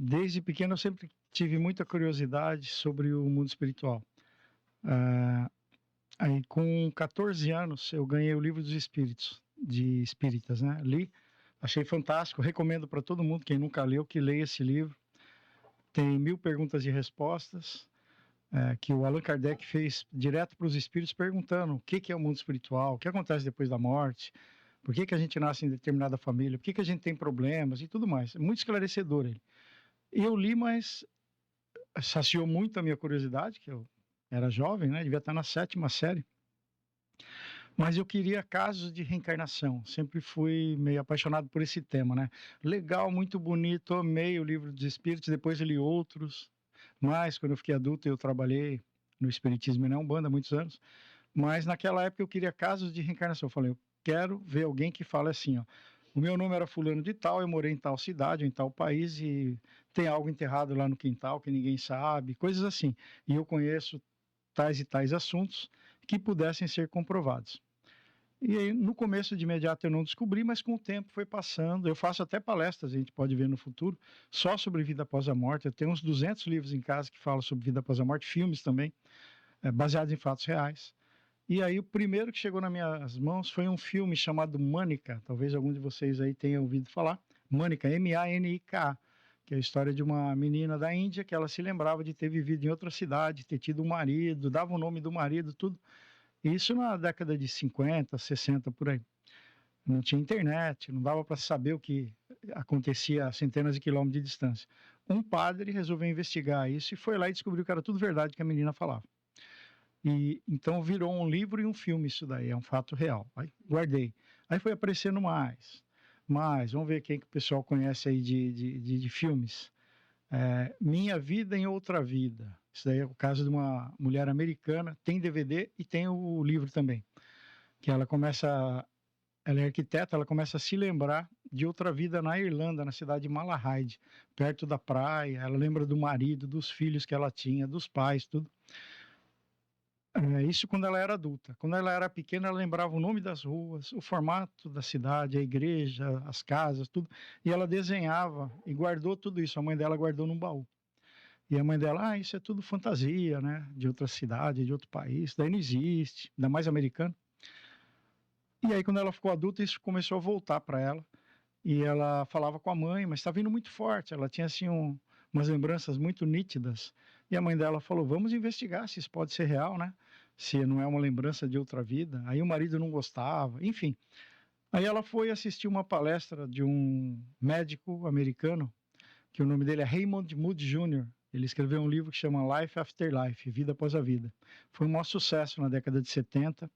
Desde pequeno eu sempre tive muita curiosidade sobre o mundo espiritual. Ah, Aí com 14 anos eu ganhei o Livro dos Espíritos, de Espíritas, né? Li, achei fantástico, recomendo para todo mundo, quem nunca leu, que leia esse livro. Tem 1000 perguntas e respostas, que o Allan Kardec fez direto para os espíritos, perguntando o que é o mundo espiritual, o que acontece depois da morte, por que a gente nasce em determinada família, por que a gente tem problemas e tudo mais. É muito esclarecedor ele. Eu li, mas saciou muito a minha curiosidade, que eu era jovem, né? Devia estar na 7ª série. Mas eu queria casos de reencarnação. Sempre fui meio apaixonado por esse tema, né? Legal, muito bonito, amei o Livro dos Espíritos, depois li outros. Mas quando eu fiquei adulto, eu trabalhei no Espiritismo e na Umbanda há muitos anos. Mas naquela época eu queria casos de reencarnação. Eu falei, eu quero ver alguém que fale assim, ó. O meu nome era fulano de tal, eu morei em tal cidade, em tal país, e tem algo enterrado lá no quintal que ninguém sabe, coisas assim. E eu conheço tais e tais assuntos que pudessem ser comprovados. E aí, no começo, de imediato, eu não descobri, mas com o tempo foi passando. Eu faço até palestras, a gente pode ver no futuro, só sobre vida após a morte. Eu tenho uns 200 livros em casa que falam sobre vida após a morte, filmes também, baseados em fatos reais. E aí, o primeiro que chegou nas minhas mãos foi um filme chamado Mânica. Talvez algum de vocês aí tenha ouvido falar. Mânica, Manika, que é a história de uma menina da Índia que ela se lembrava de ter vivido em outra cidade, ter tido um marido, dava o nome do marido, tudo. Isso na década de 50, 60, por aí. Não tinha internet, não dava para saber o que acontecia a centenas de quilômetros de distância. Um padre resolveu investigar isso e foi lá e descobriu que era tudo verdade que a menina falava. E então virou um livro e um filme isso daí, é um fato real. Aí guardei. Aí foi aparecendo mais. Vamos ver quem que o pessoal conhece aí de filmes. Minha Vida em Outra Vida. Isso daí é o caso de uma mulher americana, tem DVD e tem o livro também. Que ela é arquiteta, ela começa a se lembrar de outra vida na Irlanda, na cidade de Malahide, perto da praia. Ela lembra do marido, dos filhos que ela tinha, dos pais, tudo. Isso quando ela era adulta. Quando ela era pequena, ela lembrava o nome das ruas, o formato da cidade, a igreja, as casas, tudo. E ela desenhava e guardou tudo isso. A mãe dela guardou num baú. E a mãe dela, isso é tudo fantasia, né? De outra cidade, de outro país, daí não existe, ainda mais americano. E aí, quando ela ficou adulta, isso começou a voltar para ela. E ela falava com a mãe, mas está vindo muito forte. Ela tinha, assim, umas lembranças muito nítidas. E a mãe dela falou: vamos investigar se isso pode ser real, né? Se não é uma lembrança de outra vida. Aí o marido não gostava, enfim. Aí ela foi assistir uma palestra de um médico americano, que o nome dele é Raymond Moody Jr. Ele escreveu um livro que chama Life After Life, Vida Após a Vida. Foi um maior sucesso na década de 70.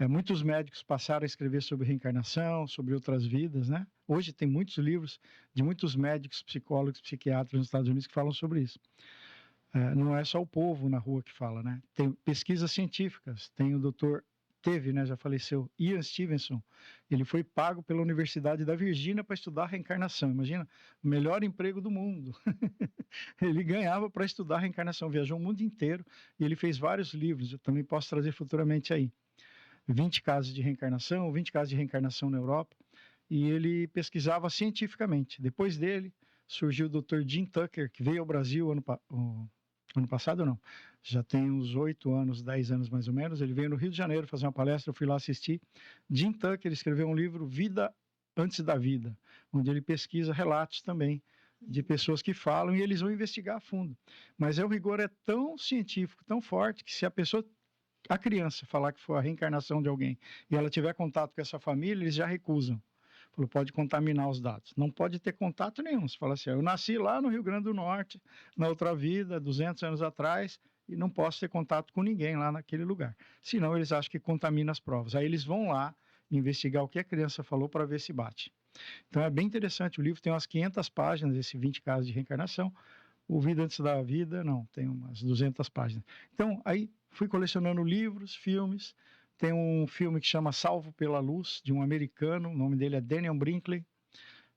Muitos médicos passaram a escrever sobre reencarnação, sobre outras vidas, né? Hoje tem muitos livros de muitos médicos, psicólogos, psiquiatras nos Estados Unidos que falam sobre isso. Não é só o povo na rua que fala, né? Tem pesquisas científicas, tem o doutor, né, já faleceu, Ian Stevenson. Ele foi pago pela Universidade da Virgínia para estudar reencarnação. Imagina, o melhor emprego do mundo. Ele ganhava para estudar reencarnação, viajou o mundo inteiro e ele fez vários livros, eu também posso trazer futuramente aí. 20 casos de reencarnação, 20 casos de reencarnação na Europa, e ele pesquisava cientificamente. Depois dele, surgiu o Dr. Jim Tucker, que veio ao Brasil ano passado, não, já tem uns 8 anos, 10 anos mais ou menos. Ele veio no Rio de Janeiro fazer uma palestra, eu fui lá assistir. Jim Tucker escreveu um livro, Vida Antes da Vida, onde ele pesquisa relatos também de pessoas que falam e eles vão investigar a fundo. Mas o rigor é tão científico, tão forte, que se a criança falar que foi a reencarnação de alguém e ela tiver contato com essa família, eles já recusam. Falou, pode contaminar os dados. Não pode ter contato nenhum. Você fala assim, eu nasci lá no Rio Grande do Norte, na outra vida, 200 anos atrás, e não posso ter contato com ninguém lá naquele lugar. Senão eles acham que contamina as provas. Aí eles vão lá investigar o que a criança falou para ver se bate. Então é bem interessante. O livro tem umas 500 páginas, esse 20 casos de reencarnação. O Vida Antes da Vida, não, tem umas 200 páginas. Então, aí fui colecionando livros, filmes. Tem um filme que chama Salvo pela Luz, de um americano, o nome dele é Daniel Brinkley.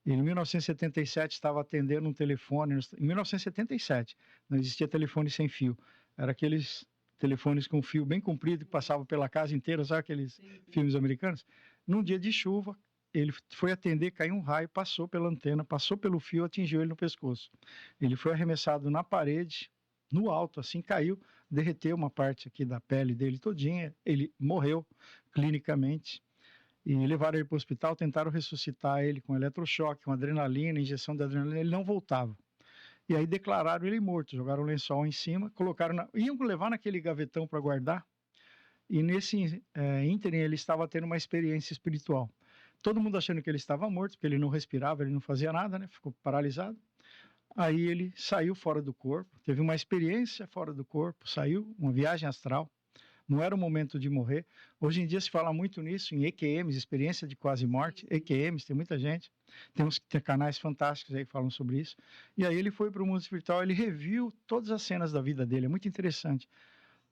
Ele, em 1977, estava atendendo um telefone. Em 1977, não existia telefone sem fio. Era aqueles telefones com fio bem comprido que passavam pela casa inteira, sabe aqueles filmes americanos? Num dia de chuva, ele foi atender, caiu um raio, passou pela antena, passou pelo fio, atingiu ele no pescoço. Ele foi arremessado na parede, no alto, assim, caiu, derreteu uma parte aqui da pele dele todinha, ele morreu clinicamente. E levaram ele para o hospital, tentaram ressuscitar ele com eletrochoque, com adrenalina, injeção de adrenalina, ele não voltava. E aí declararam ele morto, jogaram um lençol em cima, colocaram iam levar naquele gavetão para guardar, e nesse ínterim ele estava tendo uma experiência espiritual. Todo mundo achando que ele estava morto, porque ele não respirava, ele não fazia nada, né? Ficou paralisado. Aí ele saiu fora do corpo, teve uma experiência fora do corpo, saiu, uma viagem astral. Não era o momento de morrer. Hoje em dia se fala muito nisso, em EQMs, experiência de quase morte, EQMs, tem muita gente. Tem canais fantásticos aí que falam sobre isso. E aí ele foi para o mundo espiritual, ele reviu todas as cenas da vida dele, é muito interessante.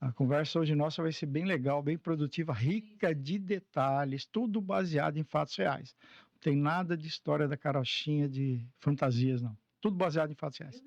A conversa hoje nossa vai ser bem legal, bem produtiva, rica de detalhes, tudo baseado em fatos reais. Não tem nada de história da carochinha, de fantasias, não. Tudo baseado em fatos reais.